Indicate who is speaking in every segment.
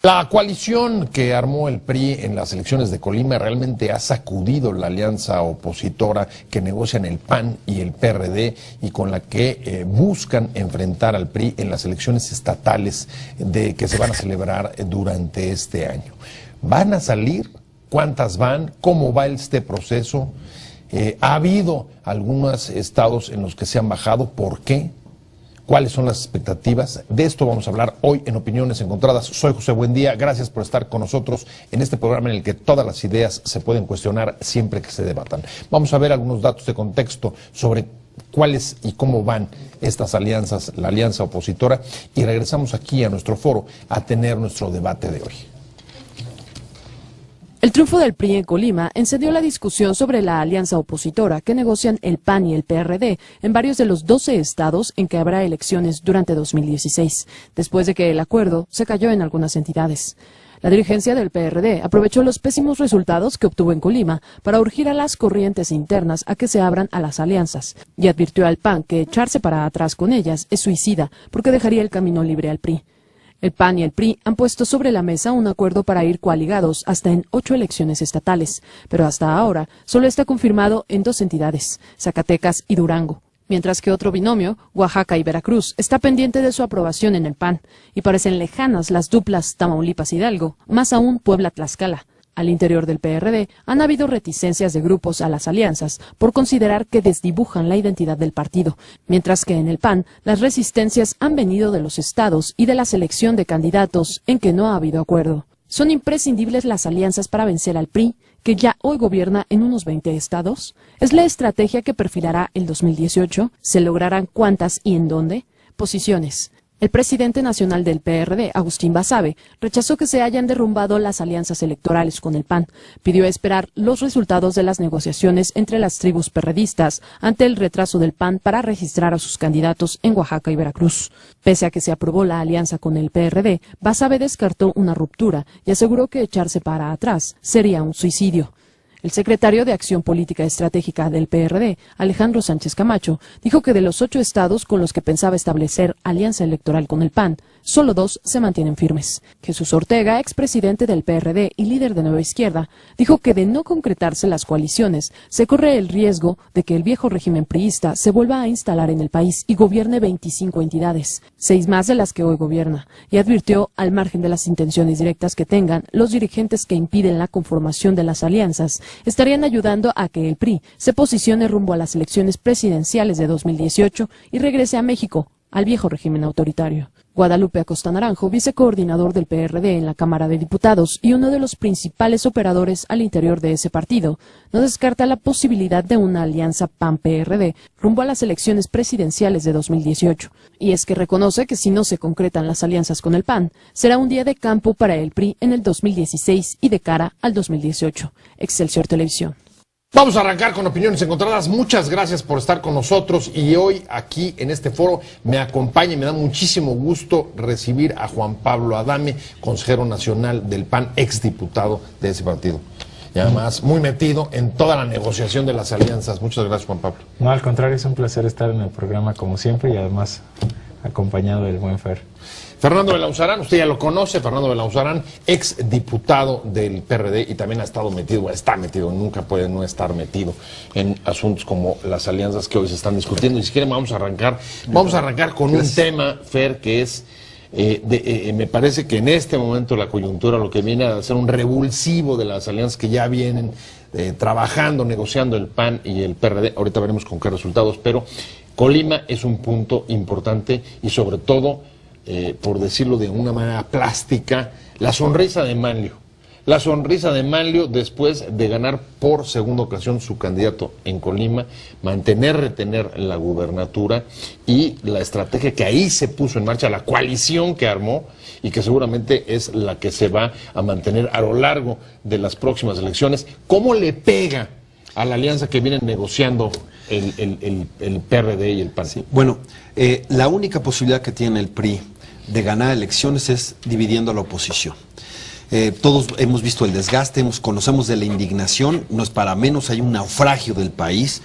Speaker 1: La coalición que armó el PRI en las elecciones de Colima realmente ha sacudido la alianza opositora que negocian el PAN y el PRD y con la que buscan enfrentar al PRI en las elecciones estatales que se van a celebrar durante este año. ¿Van a salir? ¿Cuántas van? ¿Cómo va este proceso? ¿Ha habido algunos estados en los que se han bajado? ¿Por qué? ¿Cuáles son las expectativas? De esto vamos a hablar hoy en Opiniones Encontradas. Soy José Buendía, gracias por estar con nosotros en este programa en el que todas las ideas se pueden cuestionar siempre que se debatan. Vamos a ver algunos datos de contexto sobre cuáles y cómo van estas alianzas, la alianza opositora, y regresamos aquí a nuestro foro a tener nuestro debate de hoy.
Speaker 2: El triunfo del PRI en Colima encendió la discusión sobre la alianza opositora que negocian el PAN y el PRD en varios de los 12 estados en que habrá elecciones durante 2016, después de que el acuerdo se cayó en algunas entidades. La dirigencia del PRD aprovechó los pésimos resultados que obtuvo en Colima para urgir a las corrientes internas a que se abran a las alianzas y advirtió al PAN que echarse para atrás con ellas es suicida porque dejaría el camino libre al PRI. El PAN y el PRI han puesto sobre la mesa un acuerdo para ir coaligados hasta en 8 elecciones estatales, pero hasta ahora solo está confirmado en 2 entidades, Zacatecas y Durango, mientras que otro binomio, Oaxaca y Veracruz, está pendiente de su aprobación en el PAN, y parecen lejanas las duplas Tamaulipas-Hidalgo, más aún Puebla-Tlaxcala. Al interior del PRD han habido reticencias de grupos a las alianzas por considerar que desdibujan la identidad del partido, mientras que en el PAN las resistencias han venido de los estados y de la selección de candidatos en que no ha habido acuerdo. ¿Son imprescindibles las alianzas para vencer al PRI, que ya hoy gobierna en unos 20 estados? ¿Es la estrategia que perfilará el 2018? ¿Se lograrán cuántas y en dónde? Posiciones. El presidente nacional del PRD, Agustín Basabe, rechazó que se hayan derrumbado las alianzas electorales con el PAN. Pidió esperar los resultados de las negociaciones entre las tribus perredistas ante el retraso del PAN para registrar a sus candidatos en Oaxaca y Veracruz. Pese a que se aprobó la alianza con el PRD, Basabe descartó una ruptura y aseguró que echarse para atrás sería un suicidio. El secretario de Acción Política Estratégica del PRD, Alejandro Sánchez Camacho, dijo que de los 8 estados con los que pensaba establecer alianza electoral con el PAN, solo 2 se mantienen firmes. Jesús Ortega, expresidente del PRD y líder de Nueva Izquierda, dijo que de no concretarse las coaliciones, se corre el riesgo de que el viejo régimen priista se vuelva a instalar en el país y gobierne 25 entidades, 6 más de las que hoy gobierna, y advirtió, al margen de las intenciones directas que tengan, los dirigentes que impiden la conformación de las alianzas estarían ayudando a que el PRI se posicione rumbo a las elecciones presidenciales de 2018 y regrese a México, al viejo régimen autoritario. Guadalupe Acosta Naranjo, vicecoordinador del PRD en la Cámara de Diputados y uno de los principales operadores al interior de ese partido, no descarta la posibilidad de una alianza PAN-PRD rumbo a las elecciones presidenciales de 2018. Y es que reconoce que si no se concretan las alianzas con el PAN, será un día de campo para el PRI en el 2016 y de cara al 2018. Excelsior Televisión.
Speaker 1: Vamos a arrancar con Opiniones Encontradas. Muchas gracias por estar con nosotros y hoy aquí en este foro me acompaña y me da muchísimo gusto recibir a Juan Pablo Adame, consejero nacional del PAN, exdiputado de ese partido. Y además muy metido en toda la negociación de las alianzas. Muchas gracias, Juan Pablo.
Speaker 3: No, al contrario, es un placer estar en el programa como siempre y además acompañado del buen Fer.
Speaker 1: Fernando Belauzarán, usted ya lo conoce, Fernando Belauzarán, ex diputado del PRD y también ha estado metido, está metido, nunca puede no estar metido en asuntos como las alianzas que hoy se están discutiendo. Y si quieren vamos a arrancar con un tema, Fer, que es, me parece que en este momento la coyuntura lo que viene a ser un revulsivo de las alianzas que ya vienen trabajando, negociando el PAN y el PRD, ahorita veremos con qué resultados, pero Colima es un punto importante y sobre todo, por decirlo de una manera plástica, la sonrisa de Manlio. La sonrisa de Manlio después de ganar por segunda ocasión su candidato en Colima, retener la gubernatura y la estrategia que ahí se puso en marcha, la coalición que armó y que seguramente es la que se va a mantener a lo largo de las próximas elecciones. ¿Cómo le pega a la alianza que vienen negociando el PRD y el PAN?
Speaker 4: Sí, bueno, la única posibilidad que tiene el PRI de ganar elecciones es dividiendo a la oposición. Todos hemos visto el desgaste, conocemos de la indignación, no es para menos, hay un naufragio del país,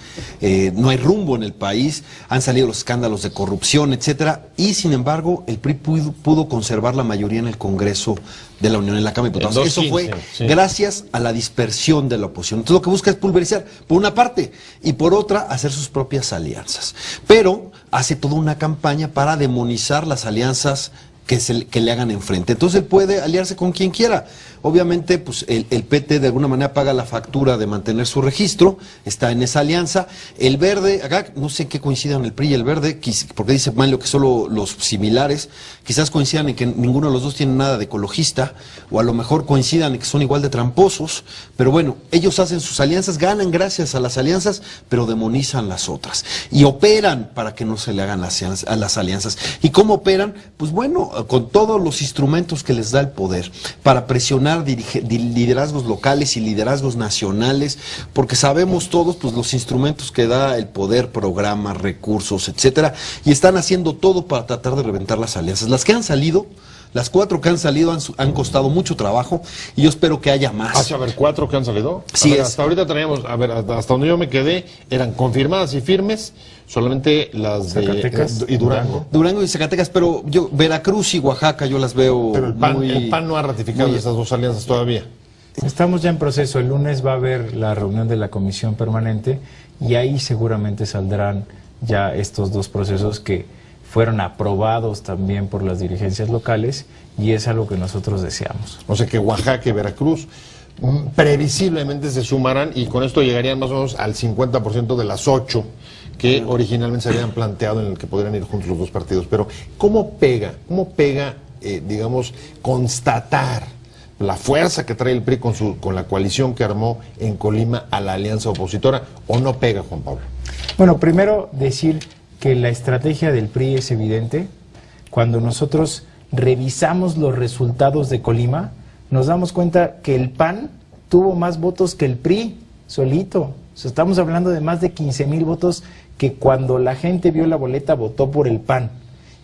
Speaker 4: no hay rumbo en el país, han salido los escándalos de corrupción, etcétera, y sin embargo el PRI pudo conservar la mayoría en el Congreso de la Unión, en la Cámara de Diputados. Eso fue gracias a la dispersión de la oposición. Entonces lo que busca es pulverizar, por una parte, y por otra, hacer sus propias alianzas. Pero hace toda una campaña para demonizar las alianzas que le hagan enfrente. Entonces él puede aliarse con quien quiera. Obviamente, pues el PT de alguna manera paga la factura de mantener su registro, está en esa alianza. El Verde, acá no sé qué coincidan el PRI y el Verde, porque dice Manlio que solo los similares, quizás coincidan en que ninguno de los dos tiene nada de ecologista, o a lo mejor coincidan en que son igual de tramposos, pero bueno, ellos hacen sus alianzas, ganan gracias a las alianzas, pero demonizan las otras. Y operan para que no se le hagan a las alianzas. ¿Y cómo operan? Pues bueno, con todos los instrumentos que les da el poder, para presionar liderazgos locales y liderazgos nacionales, porque sabemos todos pues los instrumentos que da el poder, programas, recursos, etcétera, y están haciendo todo para tratar de reventar las alianzas. Las que han salido, las 4 que han salido han costado mucho trabajo, y yo espero que haya más.
Speaker 1: A ver, 4 que han salido.
Speaker 4: Sí,
Speaker 1: hasta ahorita teníamos, hasta donde yo me quedé, eran confirmadas y firmes, solamente las de
Speaker 3: Zacatecas
Speaker 1: y Durango.
Speaker 4: Durango y Zacatecas, pero yo Veracruz y Oaxaca yo las veo.
Speaker 1: Pero el PAN no ha ratificado esas 2 alianzas todavía.
Speaker 3: Estamos ya en proceso. El lunes va a haber la reunión de la comisión permanente y ahí seguramente saldrán ya estos 2 procesos que fueron aprobados también por las dirigencias locales, y es algo que nosotros deseamos.
Speaker 1: O sea que Oaxaca y Veracruz previsiblemente se sumarán, y con esto llegarían más o menos al 50% de las 8 que originalmente se habían planteado en el que podrían ir juntos los 2 partidos. Pero ¿cómo pega, digamos, constatar la fuerza que trae el PRI con la coalición que armó en Colima a la alianza opositora, o no pega, Juan Pablo?
Speaker 3: Bueno, primero decir que la estrategia del PRI es evidente. Cuando nosotros revisamos los resultados de Colima, nos damos cuenta que el PAN tuvo más votos que el PRI solito. O sea, estamos hablando de más de 15,000 votos que cuando la gente vio la boleta votó por el PAN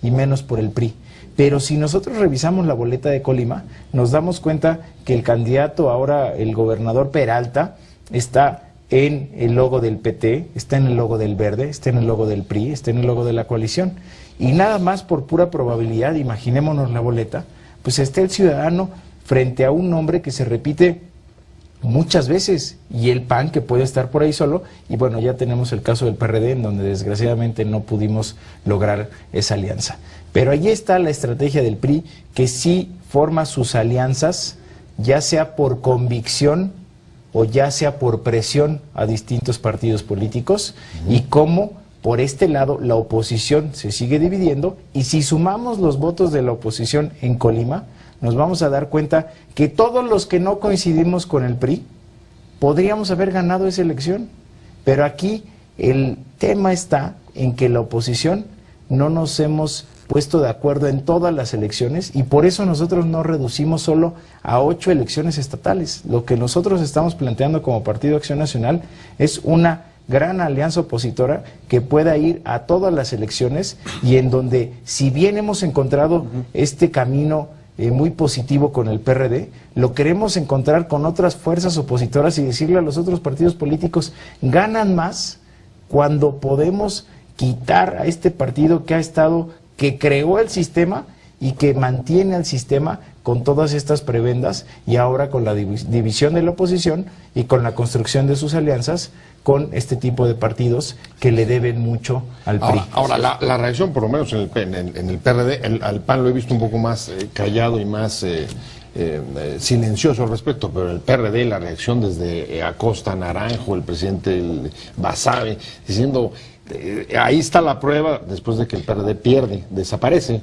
Speaker 3: y menos por el PRI. Pero si nosotros revisamos la boleta de Colima, nos damos cuenta que el candidato, ahora el gobernador Peralta, está en el logo del PT, está en el logo del Verde, está en el logo del PRI, está en el logo de la coalición. Y nada más por pura probabilidad, imaginémonos la boleta, pues está el ciudadano frente a un nombre que se repite muchas veces, y el PAN que puede estar por ahí solo, y bueno, ya tenemos el caso del PRD, en donde desgraciadamente no pudimos lograr esa alianza. Pero allí está la estrategia del PRI, que sí forma sus alianzas, ya sea por convicción o ya sea por presión a distintos partidos políticos, y cómo por este lado la oposición se sigue dividiendo, y si sumamos los votos de la oposición en Colima, nos vamos a dar cuenta que todos los que no coincidimos con el PRI podríamos haber ganado esa elección. Pero aquí el tema está en que la oposición no nos hemos puesto de acuerdo en todas las elecciones, y por eso nosotros no reducimos solo a 8 elecciones estatales. Lo que nosotros estamos planteando como Partido Acción Nacional es una gran alianza opositora que pueda ir a todas las elecciones, y en donde, si bien hemos encontrado este camino muy positivo con el PRD, lo queremos encontrar con otras fuerzas opositoras y decirle a los otros partidos políticos: ganan más cuando podemos quitar a este partido que creó el sistema y que mantiene al sistema con todas estas prebendas, y ahora con la división de la oposición y con la construcción de sus alianzas con este tipo de partidos que le deben mucho al PRI.
Speaker 1: Ahora la reacción, por lo menos en el PRD, al PAN lo he visto un poco más callado y más silencioso al respecto, pero el PRD, la reacción desde Acosta, Naranjo, el presidente Basabe, diciendo: ahí está la prueba, después de que el PRD desaparece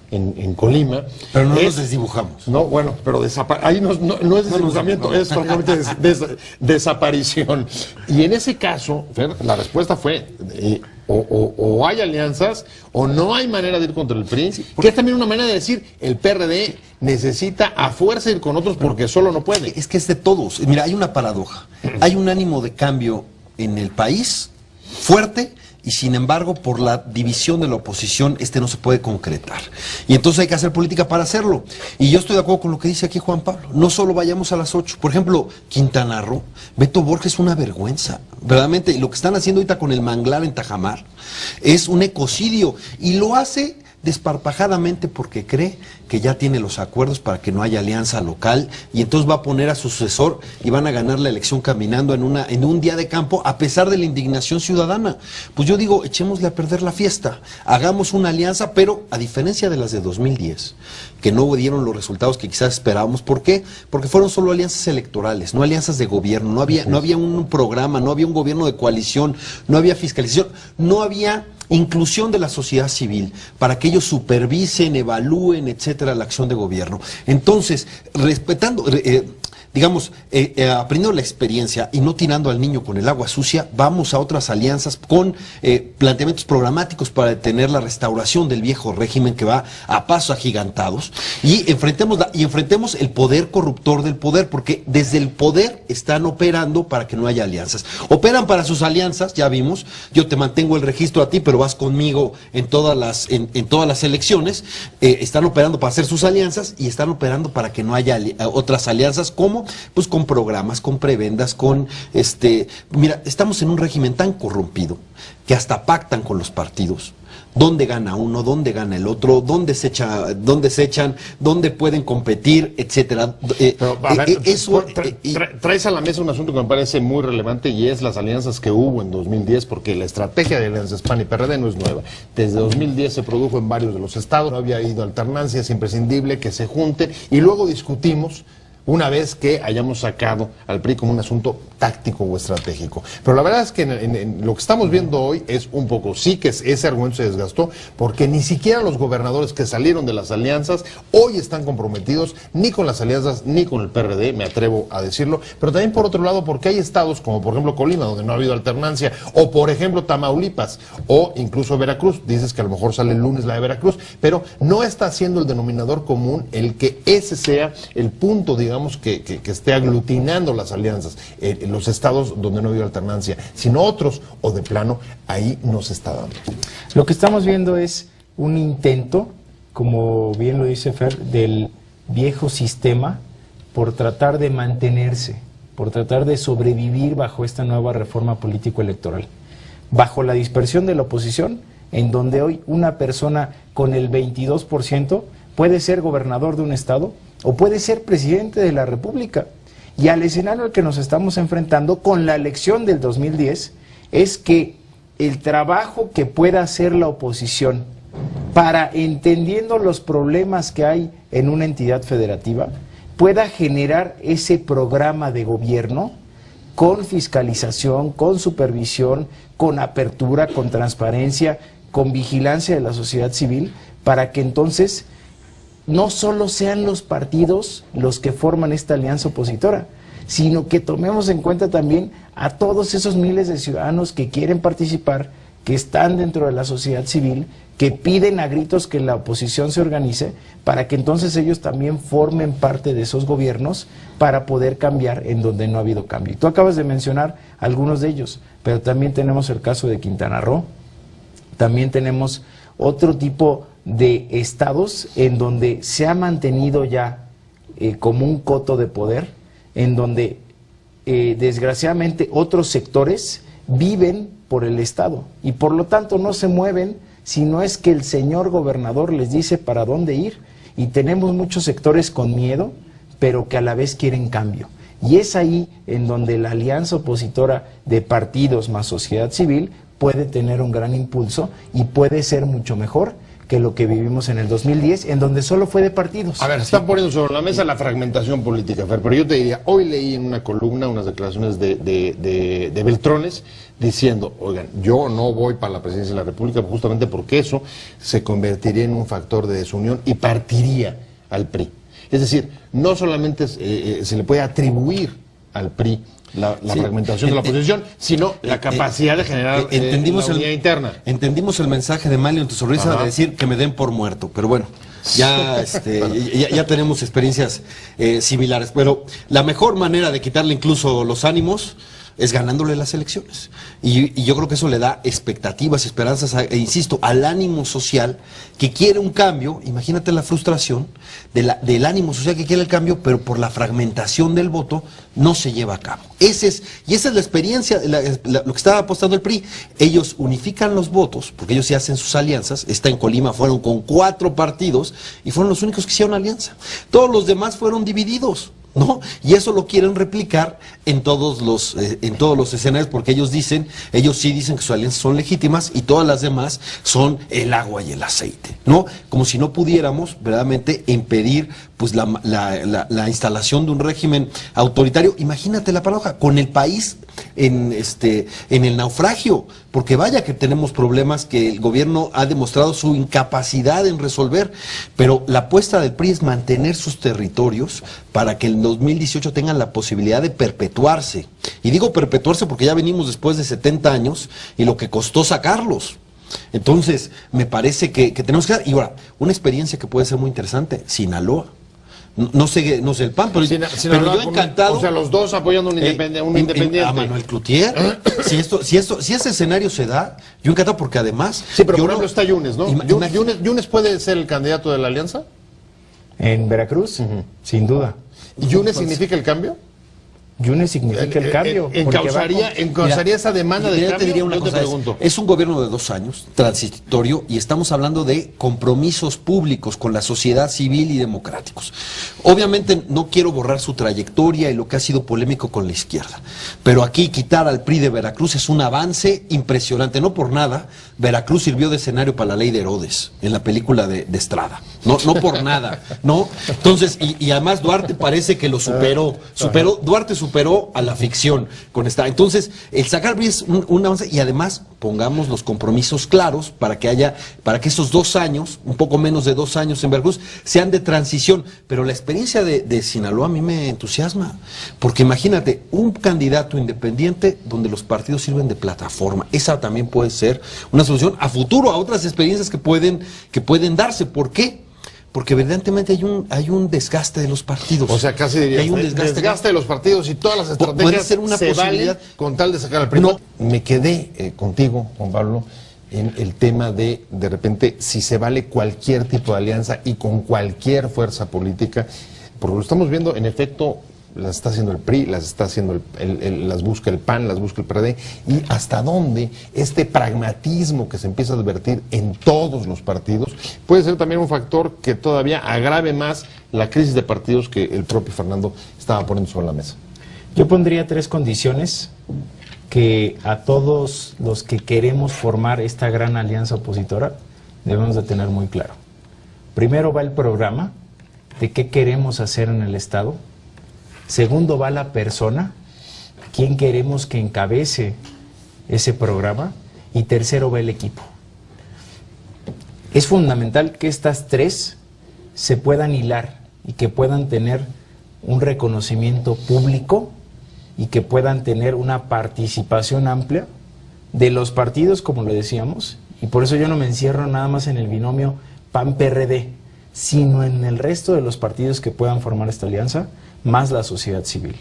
Speaker 1: en Colima.
Speaker 4: Pero no nos desdibujamos.
Speaker 1: No, bueno, pero ahí no es desdibujamiento, es francamente desaparición. Y en ese caso, Fer, la respuesta fue: o hay alianzas o no hay manera de ir contra el PRI, que es también una manera de decir: el PRD necesita a fuerza ir con otros porque solo no puede.
Speaker 4: Es que es de todos. Mira, hay una paradoja. Hay un ánimo de cambio en el país fuerte, y sin embargo por la división de la oposición no se puede concretar. Y entonces hay que hacer política para hacerlo. Y yo estoy de acuerdo con lo que dice aquí Juan Pablo. No solo vayamos a las 8. Por ejemplo, Quintana Roo, Beto Borges es una vergüenza. Verdaderamente, y lo que están haciendo ahorita con el manglar en Tajamar es un ecocidio. Y lo hace desparpajadamente porque cree que ya tiene los acuerdos para que no haya alianza local y entonces va a poner a su sucesor y van a ganar la elección caminando en un día de campo a pesar de la indignación ciudadana. Pues yo digo, echémosle a perder la fiesta, hagamos una alianza, pero a diferencia de las de 2010, que no dieron los resultados que quizás esperábamos. ¿Por qué? Porque fueron solo alianzas electorales, no alianzas de gobierno, no había un programa, no había un gobierno de coalición, no había fiscalización, no había inclusión de la sociedad civil para que ellos supervisen, evalúen, etcétera, la acción de gobierno. Entonces, respetando, aprendiendo la experiencia y no tirando al niño con el agua sucia, vamos a otras alianzas con planteamientos programáticos para detener la restauración del viejo régimen que va a pasos agigantados y enfrentemos el poder corruptor del poder, porque desde el poder están operando para que no haya alianzas. Operan para sus alianzas, ya vimos, yo te mantengo el registro a ti, pero vas conmigo en todas las elecciones. Están operando para hacer sus alianzas y están operando para que no haya otras alianzas, como pues con programas, con prebendas, mira, estamos en un régimen tan corrompido que hasta pactan con los partidos. ¿Dónde gana uno? ¿Dónde gana el otro? ¿Dónde se echan? ¿Dónde pueden competir? Etcétera.
Speaker 1: Pero, a ver, traes a la mesa un asunto que me parece muy relevante y es las alianzas que hubo en 2010, porque la estrategia de alianzas PAN y PRD no es nueva. Desde 2010 se produjo en varios de los estados, no había ido alternancia, es imprescindible que se junten y luego discutimos una vez que hayamos sacado al PRI como un asunto táctico o estratégico. Pero la verdad es que en lo que estamos viendo hoy es un poco, sí que ese argumento se desgastó, porque ni siquiera los gobernadores que salieron de las alianzas hoy están comprometidos ni con las alianzas ni con el PRD, me atrevo a decirlo, pero también por otro lado porque hay estados como por ejemplo Colima, donde no ha habido alternancia, o por ejemplo Tamaulipas, o incluso Veracruz. Dices que a lo mejor sale el lunes la de Veracruz, pero no está siendo el denominador común el que ese sea el punto, digamos, que esté aglutinando las alianzas en los estados donde no ha habido alternancia, sino otros, o de plano, ahí no se está dando.
Speaker 3: Lo que estamos viendo es un intento, como bien lo dice Fer, del viejo sistema por tratar de mantenerse, por tratar de sobrevivir bajo esta nueva reforma político-electoral, bajo la dispersión de la oposición, en donde hoy una persona con el 22% puede ser gobernador de un estado o puede ser presidente de la República. Y al escenario al que nos estamos enfrentando con la elección del 2010 es que el trabajo que pueda hacer la oposición para, entendiendo los problemas que hay en una entidad federativa, pueda generar ese programa de gobierno con fiscalización, con supervisión, con apertura, con transparencia, con vigilancia de la sociedad civil, para que entonces no solo sean los partidos los que forman esta alianza opositora, sino que tomemos en cuenta también a todos esos miles de ciudadanos que quieren participar, que están dentro de la sociedad civil, que piden a gritos que la oposición se organice, para que entonces ellos también formen parte de esos gobiernos para poder cambiar en donde no ha habido cambio. Y tú acabas de mencionar algunos de ellos, pero también tenemos el caso de Quintana Roo, también tenemos otro tipo de estados en donde se ha mantenido ya como un coto de poder, en donde desgraciadamente otros sectores viven por el Estado y por lo tanto no se mueven si no es que el señor gobernador les dice para dónde ir, y tenemos muchos sectores con miedo, pero que a la vez quieren cambio. Y es ahí en donde la alianza opositora de partidos más sociedad civil puede tener un gran impulso y puede ser mucho mejor que lo que vivimos en el 2010, en donde solo fue de partidos.
Speaker 1: A ver, están poniendo sobre la mesa la fragmentación política, Fer, pero yo te diría, hoy leí en una columna unas declaraciones de Beltrones diciendo, oigan, yo no voy para la presidencia de la República justamente porque eso se convertiría en un factor de desunión y partiría al PRI. Es decir, no solamente se le puede atribuir al PRI la fragmentación de la oposición, sino la capacidad de generar
Speaker 4: entendimos
Speaker 1: la unidad interna.
Speaker 4: Entendimos el mensaje de Mario en tu sonrisa. Ajá. De decir que me den por muerto, pero bueno, ya, ya tenemos experiencias similares. Pero la mejor manera de quitarle incluso los ánimos es ganándole las elecciones. Y yo creo que eso le da expectativas, esperanzas, e insisto, al ánimo social que quiere un cambio. Imagínate la frustración del ánimo social que quiere el cambio, pero por la fragmentación del voto no se lleva a cabo. Y esa es la experiencia, lo que estaba apostando el PRI. Ellos unifican los votos, porque ellos sí hacen sus alianzas. En Colima fueron con 4 partidos y fueron los únicos que hicieron alianza. Todos los demás fueron divididos, ¿no? Y eso lo quieren replicar en todos los escenarios, porque ellos sí dicen que sus alianzas son legítimas y todas las demás son el agua y el aceite, ¿no? Como si no pudiéramos verdaderamente impedir pues la instalación de un régimen autoritario. Imagínate la paradoja, con el país en el naufragio, porque vaya que tenemos problemas que el gobierno ha demostrado su incapacidad en resolver, pero la apuesta del PRI es mantener sus territorios para que en 2018 tengan la posibilidad de perpetuarse. Y digo perpetuarse porque ya venimos después de 70 años y lo que costó sacarlos. Entonces, me parece que tenemos que dar. Y ahora, una experiencia que puede ser muy interesante, Sinaloa. No sé el PAN, pero yo encantado.
Speaker 1: O sea, los dos apoyando un independiente.
Speaker 4: A Manuel Cloutier. si ese escenario se da, yo encantado, porque además.
Speaker 1: Sí, pero por ejemplo está Yunes, ¿no? ¿Yunes puede ser el candidato de la alianza?
Speaker 3: En Veracruz, sin duda.
Speaker 1: ¿Y Yunes significa el cambio?
Speaker 3: Yunes significa el cambio.
Speaker 1: ¿Encausaría esa demanda de cambio?
Speaker 4: Te diría una cosa, es un gobierno de 2 años, transitorio, y estamos hablando de compromisos públicos con la sociedad civil y democráticos. Obviamente no quiero borrar su trayectoria y lo que ha sido polémico con la izquierda, pero aquí quitar al PRI de Veracruz es un avance impresionante. No por nada, Veracruz sirvió de escenario para la ley de Herodes, en la película de Estrada. No por nada, ¿no? Entonces, y además Duarte parece que lo superó. Duarte superó a la ficción con esta. Entonces, el sacar es un avance, y además pongamos los compromisos claros para que esos 2 años, un poco menos de 2 años en Veracruz, sean de transición. Pero la experiencia de Sinaloa a mí me entusiasma, porque imagínate, un candidato independiente donde los partidos sirven de plataforma. Esa también puede ser una solución a futuro a otras experiencias que pueden darse. ¿Por qué? Porque evidentemente hay un desgaste de los partidos.
Speaker 1: O sea, casi diría,
Speaker 4: hay un
Speaker 1: desgaste de los partidos y todas las estrategias
Speaker 4: puede ser una
Speaker 1: se
Speaker 4: posibilidad
Speaker 1: valen con tal de sacar al PRI. No, me quedé contigo, Juan Pablo, en el tema de repente, si se vale cualquier tipo de alianza y con cualquier fuerza política, porque lo estamos viendo, en efecto, las está haciendo el PRI, las está haciendo las busca el PAN, las busca el PRD, y hasta dónde este pragmatismo que se empieza a advertir en todos los partidos puede ser también un factor que todavía agrave más la crisis de partidos que el propio Fernando estaba poniendo sobre la mesa.
Speaker 3: Yo pondría 3 condiciones que a todos los que queremos formar esta gran alianza opositora debemos de tener muy claro. Primero va el programa de qué queremos hacer en el Estado. Segundo va la persona, quién queremos que encabece ese programa. Y tercero va el equipo. Es fundamental que estas 3 se puedan hilar y que puedan tener un reconocimiento público y que puedan tener una participación amplia de los partidos, como le decíamos, y por eso yo no me encierro nada más en el binomio PAN-PRD, sino en el resto de los partidos que puedan formar esta alianza, más la sociedad civil.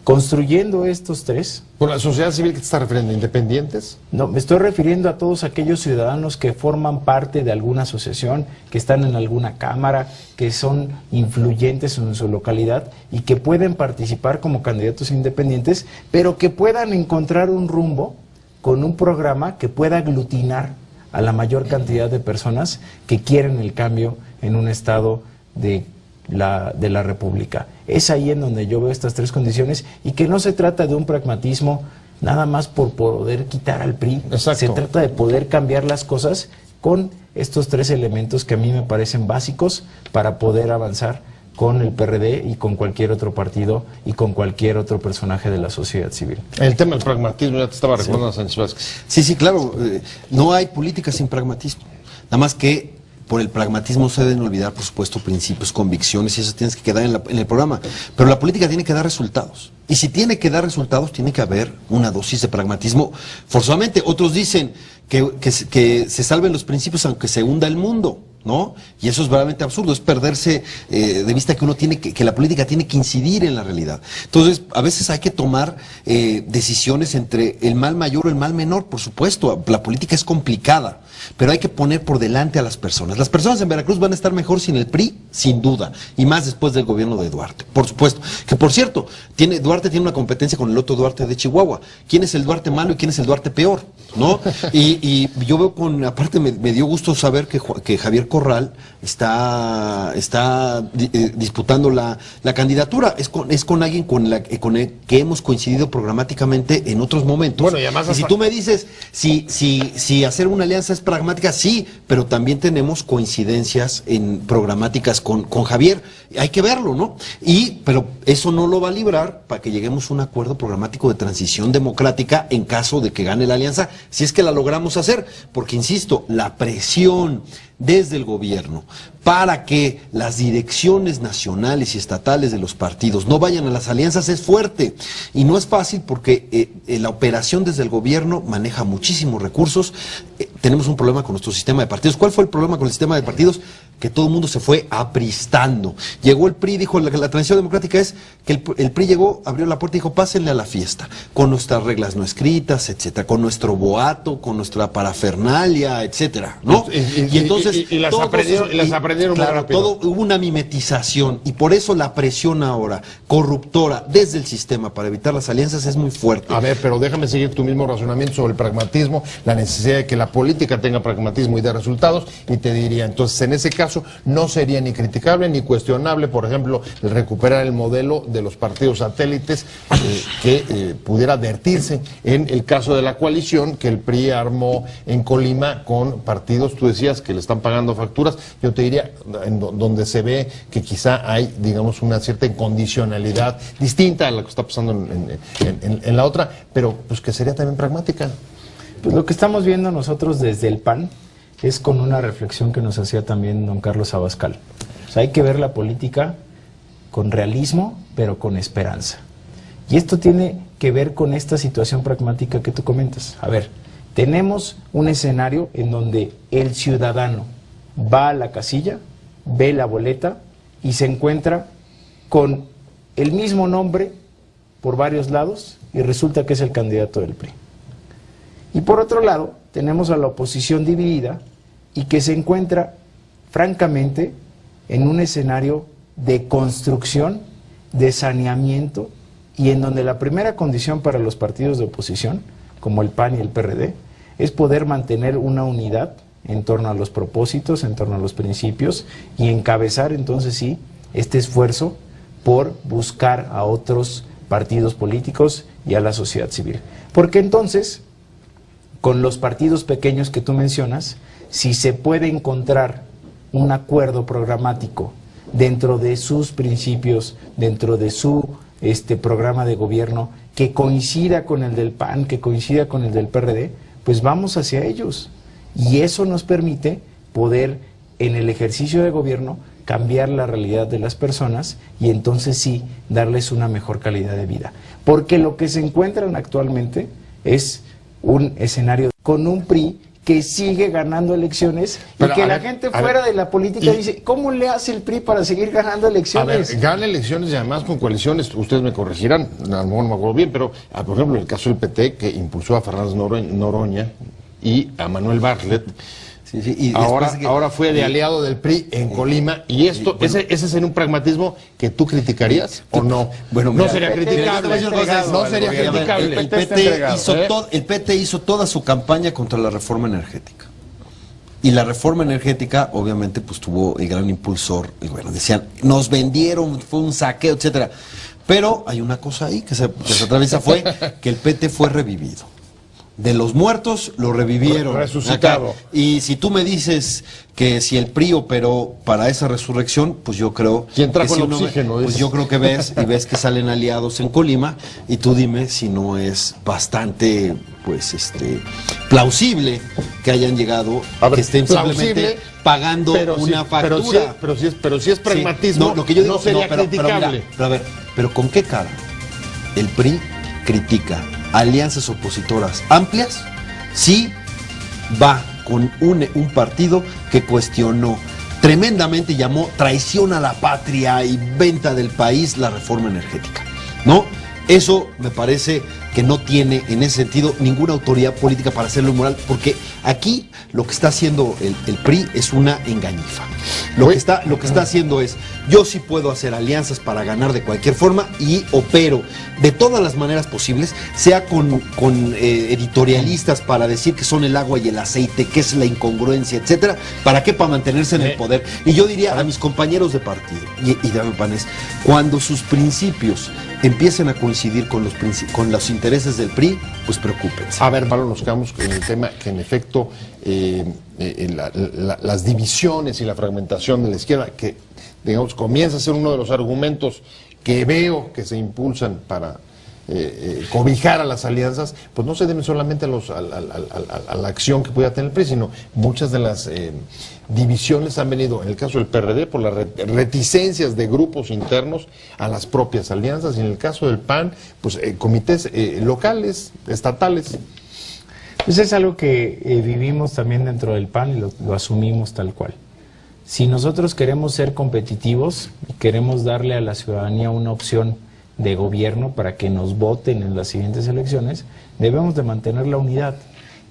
Speaker 3: Construyendo estos 3...
Speaker 1: ¿Con la sociedad civil qué te está refiriendo? ¿Independientes?
Speaker 3: No, me estoy refiriendo a todos aquellos ciudadanos que forman parte de alguna asociación, que están en alguna cámara, que son influyentes en su localidad y que pueden participar como candidatos independientes, pero que puedan encontrar un rumbo con un programa que pueda aglutinar a la mayor cantidad de personas que quieren el cambio en un estado de la República. Es ahí en donde yo veo estas 3 condiciones, y que no se trata de un pragmatismo nada más por poder quitar al PRI.
Speaker 1: Exacto.
Speaker 3: Se trata de poder cambiar las cosas con estos 3 elementos que a mí me parecen básicos para poder avanzar con el PRD y con cualquier otro partido y con cualquier otro personaje de la sociedad civil.
Speaker 1: El tema del pragmatismo, ya te estaba recordando a Sánchez Vázquez.
Speaker 4: Sí, claro. No hay política sin pragmatismo. Nada más que por el pragmatismo se deben olvidar, por supuesto, principios, convicciones, y eso tienes que quedar en el programa. Pero la política tiene que dar resultados. Y si tiene que dar resultados, tiene que haber una dosis de pragmatismo forzosamente. Otros dicen que se salven los principios aunque se hunda el mundo. ¿no? Y eso es verdaderamente absurdo, es perderse de vista que uno tiene que la política tiene que incidir en la realidad. Entonces, a veces hay que tomar decisiones entre el mal mayor o el mal menor, por supuesto, la política es complicada, pero hay que poner por delante a las personas. Las personas en Veracruz van a estar mejor sin el PRI, sin duda, y más después del gobierno de Duarte, por supuesto. Que por cierto, Duarte tiene una competencia con el otro Duarte de Chihuahua. ¿Quién es el Duarte malo y quién es el Duarte peor? ¿No? Y yo veo aparte me dio gusto saber que Javier Corral está disputando la candidatura. Es con alguien con el que hemos coincidido programáticamente en otros momentos.
Speaker 1: Bueno, y además
Speaker 4: si tú me dices si hacer una alianza es pragmática, sí, pero también tenemos coincidencias programáticas con Javier. Hay que verlo, ¿no? Pero eso no lo va a librar para que lleguemos a un acuerdo programático de transición democrática en caso de que gane la alianza, si es que la logramos hacer, porque insisto, la presión desde el gobierno para que las direcciones nacionales y estatales de los partidos no vayan a las alianzas es fuerte y no es fácil porque la operación desde el gobierno maneja muchísimos recursos. Tenemos un problema con nuestro sistema de partidos. ¿Cuál fue el problema con el sistema de partidos? Que todo el mundo se fue apristando. Llegó el PRI, dijo la transición democrática es que el PRI llegó, abrió la puerta y dijo pásenle a la fiesta, con nuestras reglas no escritas, etcétera, con nuestro boato, con nuestra parafernalia, etcétera, ¿no?
Speaker 1: Y entonces las aprendieron
Speaker 4: claro,
Speaker 1: muy rápido.
Speaker 4: Hubo una mimetización y por eso la presión ahora corruptora desde el sistema para evitar las alianzas es muy fuerte.
Speaker 1: A ver, pero déjame seguir tu mismo razonamiento sobre el pragmatismo, la necesidad de que la política tenga pragmatismo y de resultados, y te diría, entonces en ese caso no sería ni criticable ni cuestionable, por ejemplo, el recuperar el modelo de los partidos satélites que pudiera advertirse en el caso de la coalición que el PRI armó en Colima con partidos, tú decías que le están pagando facturas, yo te diría, donde se ve que quizá hay, digamos, una cierta incondicionalidad distinta a la que está pasando en la otra, pero pues que sería también pragmática.
Speaker 3: Pues lo que estamos viendo nosotros desde el PAN es con una reflexión que nos hacía también don Carlos Abascal. O sea, hay que ver la política con realismo, pero con esperanza. Y esto tiene que ver con esta situación pragmática que tú comentas. A ver, tenemos un escenario en donde el ciudadano va a la casilla, ve la boleta y se encuentra con el mismo nombre por varios lados y resulta que es el candidato del PRI. Y por otro lado, tenemos a la oposición dividida y que se encuentra, francamente, en un escenario de construcción, de saneamiento, y en donde la primera condición para los partidos de oposición, como el PAN y el PRD, es poder mantener una unidad en torno a los propósitos, en torno a los principios, y encabezar entonces sí este esfuerzo por buscar a otros partidos políticos y a la sociedad civil. Porque entonces, con los partidos pequeños que tú mencionas, si se puede encontrar un acuerdo programático dentro de sus principios, dentro de su programa de gobierno, que coincida con el del PAN, que coincida con el del PRD, pues vamos hacia ellos. Y eso nos permite poder, en el ejercicio de gobierno, cambiar la realidad de las personas y entonces sí, darles una mejor calidad de vida. Porque lo que se encuentran actualmente es un escenario con un PRI que sigue ganando elecciones y que la gente fuera de la política dice, ¿cómo le hace el PRI para seguir ganando elecciones?
Speaker 1: A ver, gana elecciones y además con coaliciones, ustedes me corregirán, a lo mejor no me acuerdo bien, pero por ejemplo en el caso del PT que impulsó a Fernández Noroña y a Manuel Bartlett, y ahora fue de aliado del PRI en Colima, y esto, ese sería un pragmatismo que tú criticarías o no.
Speaker 4: Bueno,
Speaker 1: no sería criticable. No sería criticable.
Speaker 4: El PT hizo toda su campaña contra la reforma energética. Y la reforma energética, obviamente, pues tuvo el gran impulsor, bueno, decían, nos vendieron, fue un saqueo, etcétera. Pero hay una cosa ahí que se atraviesa, fue que el PT fue revivido. De los muertos lo revivieron.
Speaker 1: Resucitado.
Speaker 4: Y si tú me dices que si el PRI operó para esa resurrección, pues yo creo
Speaker 1: ¿quién trajo
Speaker 4: que
Speaker 1: el oxígeno?
Speaker 4: Pues yo creo que ves que salen aliados en Colima, y tú dime si no es bastante plausible que hayan llegado, que estén simplemente pagando una factura.
Speaker 1: Pero si es pragmatismo,
Speaker 4: no, lo que yo digo,
Speaker 1: no sería criticable.
Speaker 4: Pero ¿con qué cara el PRI critica alianzas opositoras amplias si va con un partido que cuestionó tremendamente, llamó traición a la patria y venta del país la reforma energética, ¿no? Eso me parece que no tiene en ese sentido ninguna autoridad política para hacerlo inmoral, porque aquí lo que está haciendo el PRI es una engañifa. Lo que está haciendo es, yo sí puedo hacer alianzas para ganar de cualquier forma y opero de todas las maneras posibles, sea con editorialistas para decir que son el agua y el aceite, que es la incongruencia, etcétera. ¿Para qué? Para mantenerse en el poder. Y yo diría a mis compañeros de partido y de Panes, cuando sus principios empiecen a coincidir con los intereses del PRI, pues preocúpense.
Speaker 1: A ver, Pablo, nos quedamos con el tema que en efecto las divisiones y la fragmentación de la izquierda, que digamos comienza a ser uno de los argumentos que veo que se impulsan para cobijar a las alianzas, pues no se deben solamente a la acción que pueda tener el PRI, sino muchas de las divisiones han venido, en el caso del PRD, por las reticencias de grupos internos a las propias alianzas, y en el caso del PAN, pues comités locales, estatales.
Speaker 3: Pues es algo que vivimos también dentro del PAN y lo asumimos tal cual. Si nosotros queremos ser competitivos y queremos darle a la ciudadanía una opción de gobierno para que nos voten en las siguientes elecciones, debemos de mantener la unidad.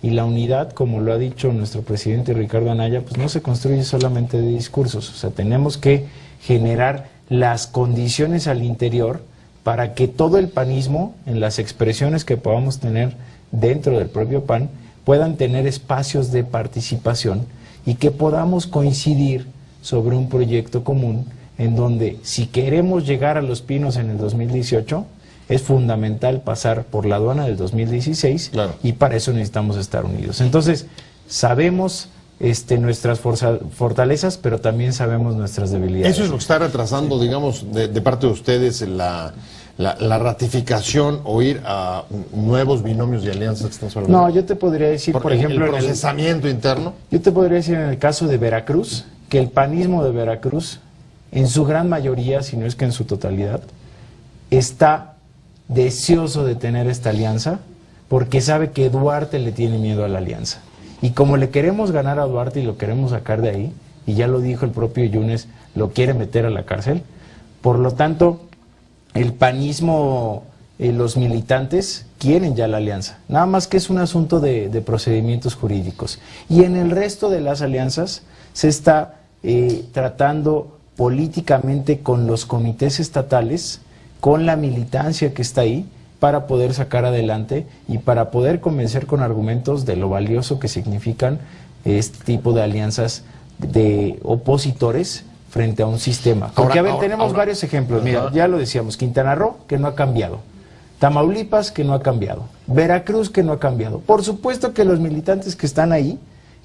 Speaker 3: Y la unidad, como lo ha dicho nuestro presidente Ricardo Anaya, pues no se construye solamente de discursos. O sea, tenemos que generar las condiciones al interior para que todo el panismo, en las expresiones que podamos tener dentro del propio PAN, puedan tener espacios de participación y que podamos coincidir sobre un proyecto común en donde, si queremos llegar a Los Pinos en el 2018, es fundamental pasar por la aduana del 2016, claro, y para eso necesitamos estar unidos. Entonces, sabemos nuestras fortalezas, pero también sabemos nuestras debilidades.
Speaker 1: Eso es lo que está retrasando, digamos, de parte de ustedes la ratificación o ir a nuevos binomios y alianzas que están sobre.
Speaker 3: No, yo te podría decir, por ejemplo,
Speaker 1: el procesamiento interno.
Speaker 3: Yo te podría decir en el caso de Veracruz, que el panismo de Veracruz, en su gran mayoría, si no es que en su totalidad, está deseoso de tener esta alianza porque sabe que Duarte le tiene miedo a la alianza. Y como le queremos ganar a Duarte y lo queremos sacar de ahí, y ya lo dijo el propio Yunes, lo quiere meter a la cárcel, por lo tanto, el panismo, los militantes quieren ya la alianza. Nada más que es un asunto de procedimientos jurídicos. Y en el resto de las alianzas se está tratando políticamente con los comités estatales, con la militancia que está ahí, para poder sacar adelante y para poder convencer con argumentos de lo valioso que significan este tipo de alianzas de opositores frente a un sistema. Porque, tenemos varios ejemplos. Mira, ya lo decíamos, Quintana Roo, que no ha cambiado. Tamaulipas, que no ha cambiado. Veracruz, que no ha cambiado. Por supuesto que los militantes que están ahí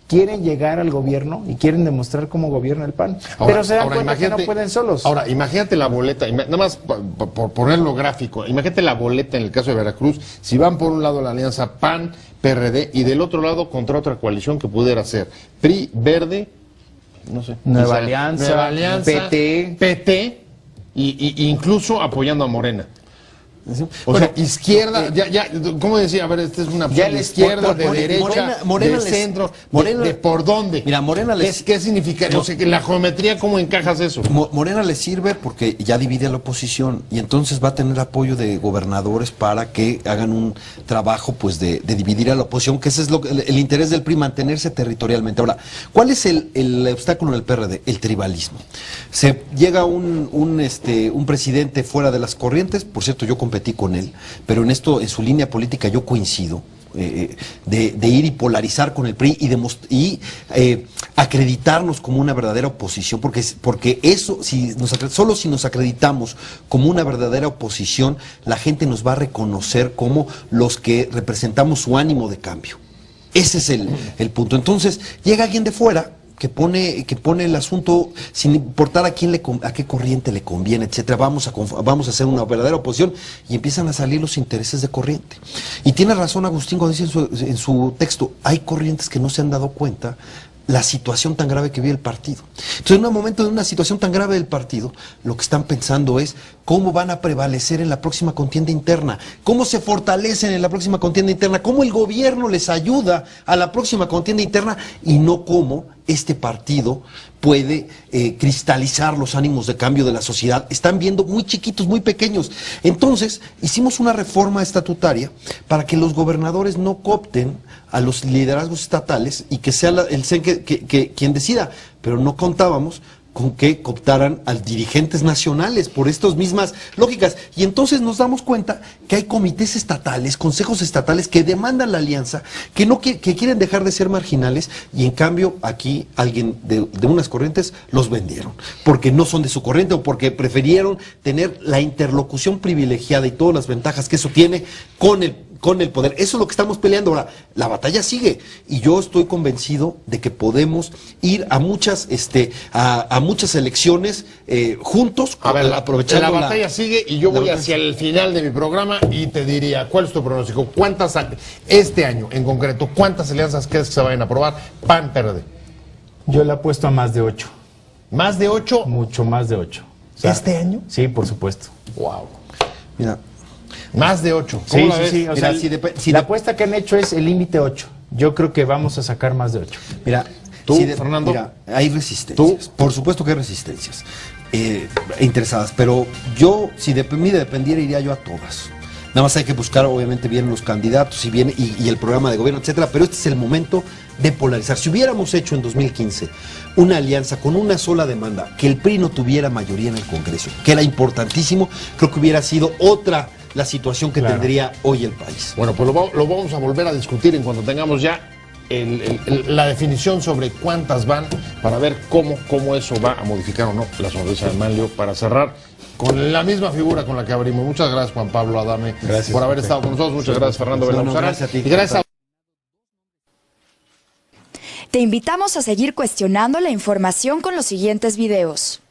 Speaker 3: quieren llegar al gobierno y quieren demostrar cómo gobierna el PAN. Pero se dan cuenta que no pueden solos.
Speaker 1: Ahora, imagínate la boleta, nada más por ponerlo gráfico, imagínate la boleta en el caso de Veracruz, si van por un lado la alianza PAN, PRD, y del otro lado contra otra coalición que pudiera ser PRI, Verde, no sé.
Speaker 3: Nueva Alianza,
Speaker 1: PT, y incluso apoyando a Morena. O sea, izquierda, ¿cómo decía? A ver, esta es una opción de izquierda, de derecha, de centro, de por dónde.
Speaker 4: Mira, Morena
Speaker 1: ¿Qué significa? No sé, la geometría, ¿cómo encajas eso?
Speaker 4: Morena le sirve porque ya divide a la oposición y entonces va a tener apoyo de gobernadores para que hagan un trabajo pues de dividir a la oposición, que ese es el interés del PRI, mantenerse territorialmente. Ahora, ¿cuál es el obstáculo en el PRD? El tribalismo. Se llega un presidente fuera de las corrientes, por cierto, yo competí con él, pero en su línea política yo coincido, de ir y polarizar con el PRI y acreditarnos como una verdadera oposición, porque eso, solo si nos acreditamos como una verdadera oposición, la gente nos va a reconocer como los que representamos su ánimo de cambio. Ese es el punto. Entonces, llega alguien de fuera que pone el asunto sin importar a qué corriente le conviene, etcétera. Vamos a hacer una verdadera oposición y empiezan a salir los intereses de corriente. Y tiene razón Agustín cuando dice en su texto, hay corrientes que no se han dado cuenta la situación tan grave que vive el partido. Entonces, en un momento de una situación tan grave del partido, lo que están pensando es cómo van a prevalecer en la próxima contienda interna, cómo se fortalecen en la próxima contienda interna, cómo el gobierno les ayuda a la próxima contienda interna y no cómo este partido puede cristalizar los ánimos de cambio de la sociedad. Están viendo muy chiquitos, muy pequeños. Entonces, hicimos una reforma estatutaria para que los gobernadores no coopten a los liderazgos estatales y que sea el CEN quien decida, pero no contábamos con que cooptaran a dirigentes nacionales por estas mismas lógicas. Y entonces nos damos cuenta que hay comités estatales, consejos estatales que demandan la alianza, que quieren dejar de ser marginales, y en cambio aquí alguien de unas corrientes los vendieron, porque no son de su corriente o porque prefirieron tener la interlocución privilegiada y todas las ventajas que eso tiene con el poder. Eso es lo que estamos peleando ahora. La batalla sigue y yo estoy convencido de que podemos ir a muchas muchas elecciones juntos.
Speaker 1: A ver,
Speaker 4: aprovechando
Speaker 1: la batalla sigue y yo voy hacia el final de mi programa y te diría, ¿cuál es tu pronóstico? Este año en concreto, cuántas alianzas crees que se vayan a aprobar? PAN, PRD.
Speaker 3: Yo le apuesto a más de 8.
Speaker 1: ¿Más de 8?
Speaker 3: Mucho más de 8. O sea,
Speaker 1: ¿Este año?
Speaker 3: Sí, por supuesto.
Speaker 1: Wow.
Speaker 4: Mira,
Speaker 1: Más de 8.
Speaker 3: Sí, sí. O
Speaker 4: Mira,
Speaker 3: sea, la apuesta que han hecho es el límite 8. Yo creo que vamos a sacar más de 8.
Speaker 4: Mira,
Speaker 1: ¿Tú, Fernando?
Speaker 4: Mira, hay resistencias. Por supuesto que hay resistencias interesadas, pero yo, si de mí dependiera, iría yo a todas. Nada más hay que buscar, obviamente, bien los candidatos y el programa de gobierno, etcétera, pero este es el momento de polarizar. Si hubiéramos hecho en 2015 una alianza con una sola demanda, que el PRI no tuviera mayoría en el Congreso, que era importantísimo, creo que hubiera sido otra la situación que tendría hoy el país.
Speaker 1: Bueno, pues lo vamos a volver a discutir en cuanto tengamos ya la definición sobre cuántas van, para ver cómo eso va a modificar o no la sonrisa de Manlio, para cerrar con la misma figura con la que abrimos. Muchas gracias, Juan Pablo Adame, por haber estado con nosotros. Muchas gracias, Fernando Belauzarán.
Speaker 4: Gracias a ti.
Speaker 1: Y gracias a...
Speaker 5: Te invitamos a seguir cuestionando la información con los siguientes videos.